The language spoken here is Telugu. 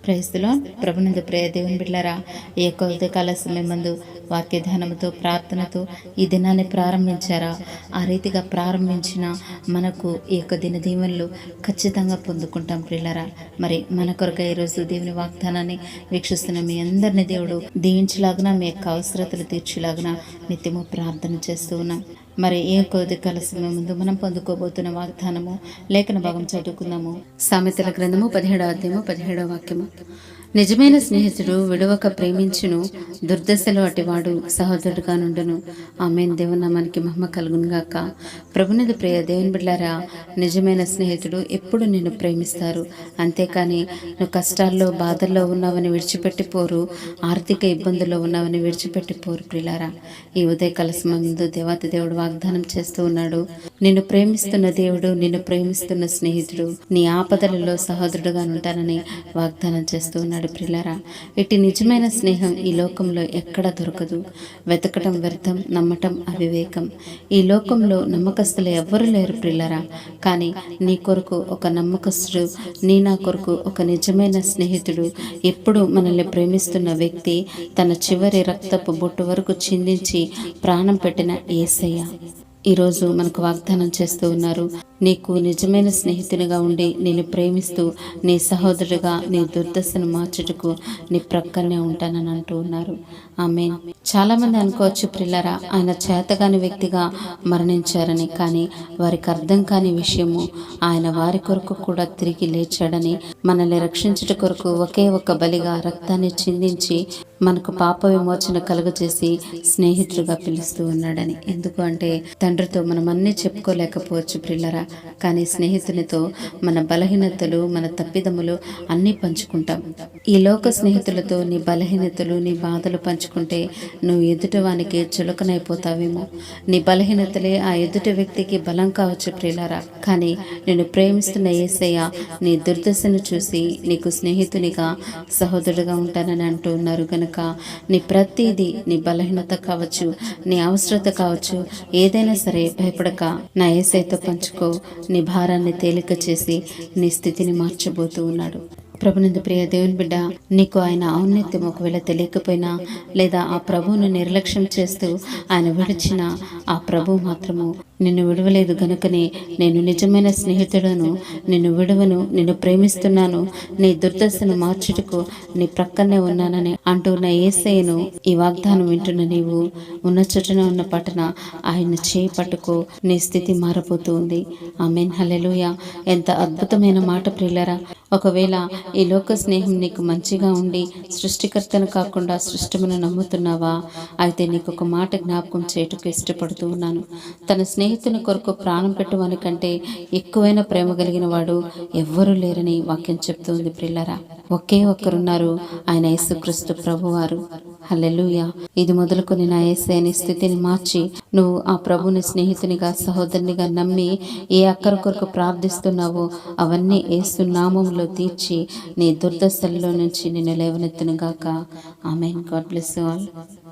Praise the lord. ప్రభునందు ప్రియ దేవుని బిడ్డలారా, ఈ యొక్క ఉదయకాల సమయమందు వాక్య ధ్యానముతో ప్రార్థనతో ఈ దినాన్ని ప్రారంభించారా? ఆ రీతిగా ప్రారంభించిన మనకు ఈ యొక్క దిన దీవెనలు ఖచ్చితంగా పొందుకుంటాం ప్రియులారా. మరి మన కొరకై ఈరోజు దేవుని వాగ్దానాన్ని వీక్షిస్తున్న మీ అందరినీ దేవుడు దీవించలాగున, మీ యొక్క అవసరతలు తీర్చేలాగున నిత్యము ప్రార్థన చేస్తూ ఉన్నాం. మరి ఏ ఉదయకాల సమయం ముందు మనం పొందుకోబోతున్న వాగ్దానము లేఖన భాగం చదువుకుందాము. సామెతల గ్రంథము 17వ అధ్యాయము 17వ వాక్యము. నిజమైన స్నేహితుడు విడవక ప్రేమించును, దుర్దశలో అటివాడు సహోదరుడుగా నుండును. ఆమేన్. దేవుని నామానికి మహిమ కలుగును గాక. ప్రభునిది ప్రియ దేవుని బిడ్డలారా, నిజమైన స్నేహితుడు ఎప్పుడు నిన్ను ప్రేమిస్తారు. అంతేకాని నువ్వు కష్టాల్లో బాధల్లో ఉన్నావని విడిచిపెట్టిపోరు, ఆర్థిక ఇబ్బందుల్లో ఉన్నావని విడిచిపెట్టిపోరు ప్రియులారా. ఈ ఉదయకాల సమయంలో దేవాతి దేవుడు వాగ్దానం చేస్తూ ఉన్నాడు. నిన్ను ప్రేమిస్తున్న దేవుడు, నిన్ను ప్రేమిస్తున్న స్నేహితుడు నీ ఆపదలలో సహోదరుడుగా ఉంటానని వాగ్దానం చేస్తూ ఉన్నాడు ప్రియులారా. ఇటు నిజమైన స్నేహం ఈ లోకంలో ఎక్కడ దొరకదు. వెతకటం వ్యర్థం, నమ్మటం అవివేకం. ఈ లోకంలో నమ్మకస్తులు ఎవ్వరూ లేరు ప్రియులారా. కానీ నీ కొరకు ఒక నమ్మకస్తుడు, నా కొరకు ఒక నిజమైన స్నేహితుడు, ఎప్పుడు మనల్ని ప్రేమిస్తున్న వ్యక్తి, తన చివరి రక్తపు బొట్టు వరకు చిందించి ప్రాణం పెట్టిన యేసయ్య ఈరోజు మనకు వాగ్దానం చేస్తూ ఉన్నారు. నీకు నిజమైన స్నేహితునిగా ఉండి నిన్ను ప్రేమిస్తూ నీ సహోదరుడిగా నీ దుర్దశను మార్చుటకు నీ ప్రక్కనే ఉంటానని అంటూ ఉన్నారు. ఆమేన్. చాలా మంది అనుకోవచ్చు ప్రియులారా, ఆయన చేతగాని వ్యక్తిగా మరణించారని. కానీ వారికి అర్థం కాని విషయము, ఆయన వారి కొరకు కూడా తిరిగి లేచాడని, మనల్ని రక్షించుట కొరకు ఒకే ఒక బలిగా రక్తాన్ని చిందించి మనకు పాప విమోచన కలుగజేసి స్నేహితుడిగా పిలుస్తూ ఉన్నాడని. ఎందుకు అంటే తండ్రితో మనం అన్నీ చెప్పుకోలేకపోవచ్చు ప్రియులారా, కానీ స్నేహితునితో మన బలహీనతలు, మన తప్పిదములు అన్నీ పంచుకుంటాం. ఈ లోక స్నేహితులతో నీ బలహీనతలు, నీ బాధలు పంచుకుంటే నువ్వు ఎదుటివానికి చులకనైపోతావేమో. నీ బలహీనతలే ఆ ఎదుటి వ్యక్తికి బలం కావచ్చు ప్రియులారా. కానీ నేను ప్రేమిస్తున్న యేసయ్య నీ దుర్దశను చూసి నీకు స్నేహితునిగా, సహోదరుడుగా ఉంటానని అంటూ ఉన్నారు. గనుక నీ ప్రతిదీ, నీ బలహీనత కావచ్చు, నీ అవసరత కావచ్చు, ఏదైనా సరే భయపడక నా యేసయ్యతో పంచుకో. నీ భారాన్ని తేలిక చేసి నీ స్థితిని మార్చబోతూ ఉన్నాడు. ప్రభునందు ప్రియ దేవుని బిడ్డ, నీకు ఆయన ఔన్నత్యం ఒకవేళ తెలియకపోయినా, లేదా ఆ ప్రభువును నిర్లక్ష్యం చేస్తూ ఆయన విడిచిన ఆ ప్రభు మాత్రము నిన్ను విడవలేదు. గనుకనే నేను నిజమైన స్నేహితుడను, నిన్ను విడవను, నిన్ను ప్రేమిస్తున్నాను, నీ దుర్దశను మార్చుటకు నీ ప్రక్కనే ఉన్నానని అంటున్న యేసయ్యను ఈ వాగ్దానం వింటున్న నీవు ఉన్న చోటన ఉన్న పట్టణ ఆయన చేయి పట్టుకో. నీ స్థితి మారబోతూ ఉంది. ఆమేన్. హల్లెలూయా. ఎంత అద్భుతమైన మాట ప్రియులారా. ఒకవేళ ఈ లోక స్నేహం నీకు మంచిగా ఉండి సృష్టికర్తను కాకుండా సృష్టమును నమ్ముతున్నావా? అయితే నీకు ఒక మాట జ్ఞాపకం చేయుటకు ఇష్టపడుతూ ఉన్నాను. తన స్నేహితుని కొరకు ప్రాణం పెట్టువాని కంటే ఎక్కువైన ప్రేమ కలిగిన వాడు ఎవ్వరూ లేరని వాక్యం చెప్తుంది ప్రియులారా. ఒకే ఒక్కరున్నారు, ఆయన యేసుక్రీస్తు ప్రభువారు. హల్లెలూయా. ఇది మొదలుకొని నా యేసయ్యని స్థితిని మార్చి నువ్వు ఆ ప్రభుని స్నేహితునిగా, సహోదరునిగా నమ్మి ఏ అక్కర కొరకు ప్రార్థిస్తున్నావో అవన్నీ యేసు నామములో తీర్చి నీ దుర్దశల్లో నుంచి నిన్ను లేవనెత్తును గాక. ఆమేన్. God bless you all.